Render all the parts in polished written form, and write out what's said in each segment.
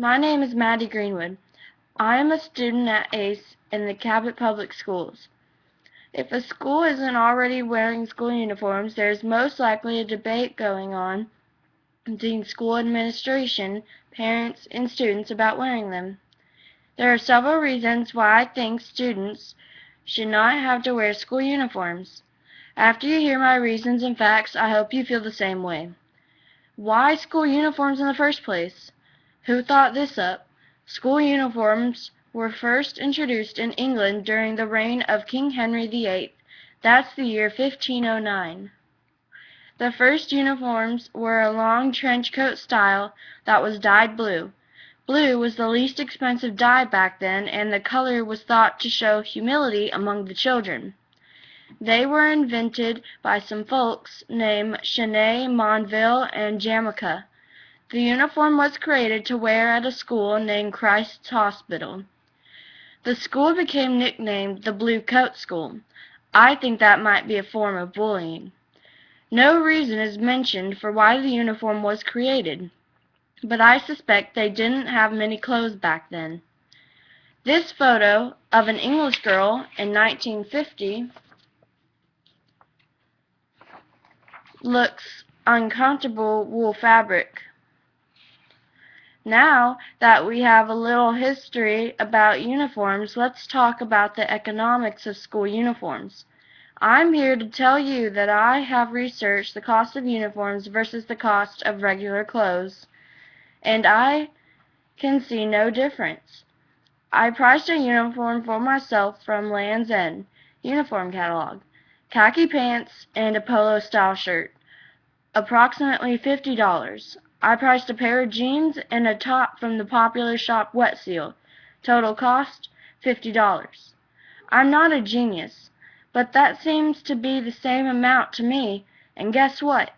My name is Maddie Greenwood. I am a student at ACE in the Cabot Public Schools. If a school isn't already wearing school uniforms, there is most likely a debate going on between school administration, parents, and students about wearing them. There are several reasons why I think students should not have to wear school uniforms. After you hear my reasons and facts, I hope you feel the same way. Why school uniforms in the first place? Who thought this up? School uniforms were first introduced in England during the reign of King Henry VIII. That's the year 1509. The first uniforms were a long trench coat style that was dyed blue. Blue was the least expensive dye back then, and the color was thought to show humility among the children. They were invented by some folks named Chenet, Monville, and Jamaica. The uniform was created to wear at a school named Christ's Hospital. The school became nicknamed the Blue Coat School. I think that might be a form of bullying. No reason is mentioned for why the uniform was created, but I suspect they didn't have many clothes back then. This photo of an English girl in 1950 looks uncomfortable wool fabric. Now that we have a little history about uniforms, let's talk about the economics of school uniforms. I'm here to tell you that I have researched the cost of uniforms versus the cost of regular clothes, and I can see no difference. I priced a uniform for myself from Land's End Uniform Catalog. Khaki pants and a polo style shirt, approximately $50. I priced a pair of jeans and a top from the popular shop Wet Seal. Total cost, $50. I'm not a genius, but that seems to be the same amount to me, and guess what?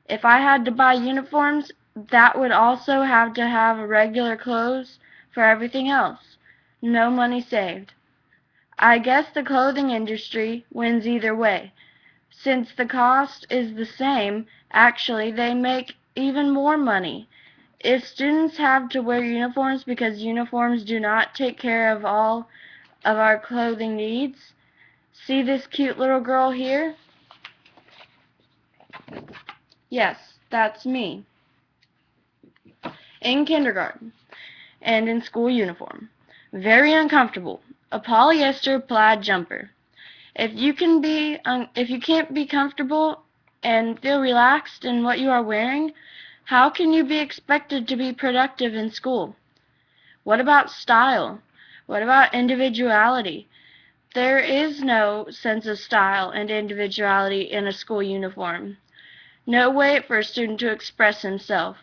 If I had to buy uniforms, that would also have to have regular clothes for everything else. No money saved. I guess the clothing industry wins either way. Since the cost is the same, actually they make even more money. If students have to wear uniforms because uniforms do not take care of all of our clothing needs, see this cute little girl here? Yes, that's me. In kindergarten and in school uniform. Very uncomfortable. A polyester plaid jumper. If you can't be comfortable and feel relaxed in what you are wearing, how can you be expected to be productive in school? What about style? What about individuality? There is no sense of style and individuality in a school uniform. No way for a student to express himself.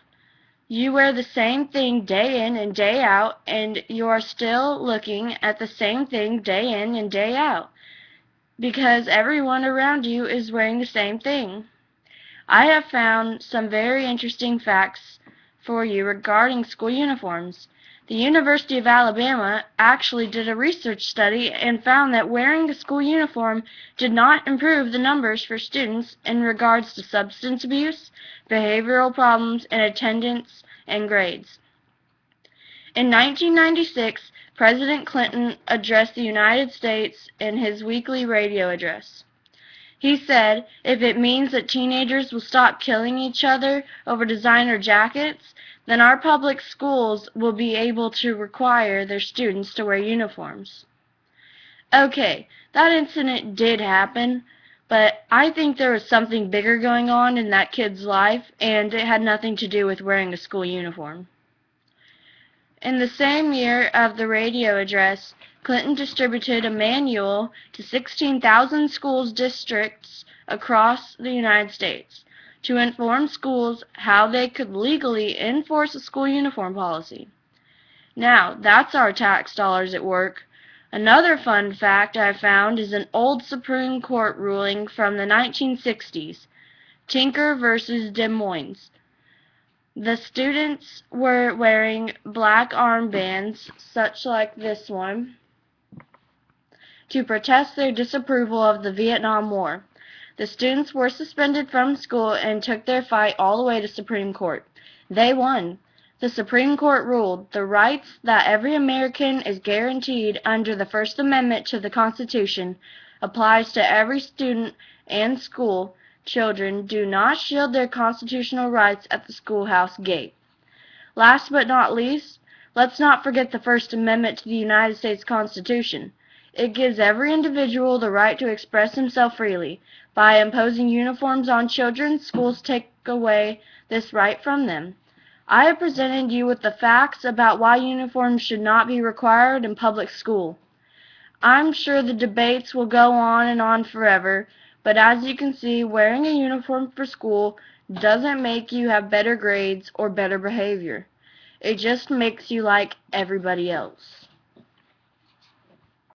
You wear the same thing day in and day out, and you are still looking at the same thing day in and day out, because everyone around you is wearing the same thing. I have found some very interesting facts for you regarding school uniforms. The University of Alabama actually did a research study and found that wearing a school uniform did not improve the numbers for students in regards to substance abuse, behavioral problems, and attendance and grades. In 1996, President Clinton addressed the United States in his weekly radio address. He said, if it means that teenagers will stop killing each other over designer jackets, then our public schools will be able to require their students to wear uniforms. Okay, that incident did happen, but I think there was something bigger going on in that kid's life, and it had nothing to do with wearing a school uniform. In the same year of the radio address, Clinton distributed a manual to 16,000 school districts across the United States to inform schools how they could legally enforce a school uniform policy. Now, that's our tax dollars at work. Another fun fact I found is an old Supreme Court ruling from the 1960s, Tinker versus Des Moines. The students were wearing black armbands, such like this one, to protest their disapproval of the Vietnam War. The students were suspended from school and took their fight all the way to Supreme Court. They won. The Supreme Court ruled the rights that every American is guaranteed under the First Amendment to the Constitution applies to every student and school. Children do not shield their constitutional rights at the schoolhouse gate. Last but not least, let's not forget the First Amendment to the United States Constitution. It gives every individual the right to express himself freely. By imposing uniforms on children, schools take away this right from them. I have presented you with the facts about why uniforms should not be required in public school. I'm sure the debates will go on and on forever, but as you can see, wearing a uniform for school doesn't make you have better grades or better behavior. It just makes you like everybody else.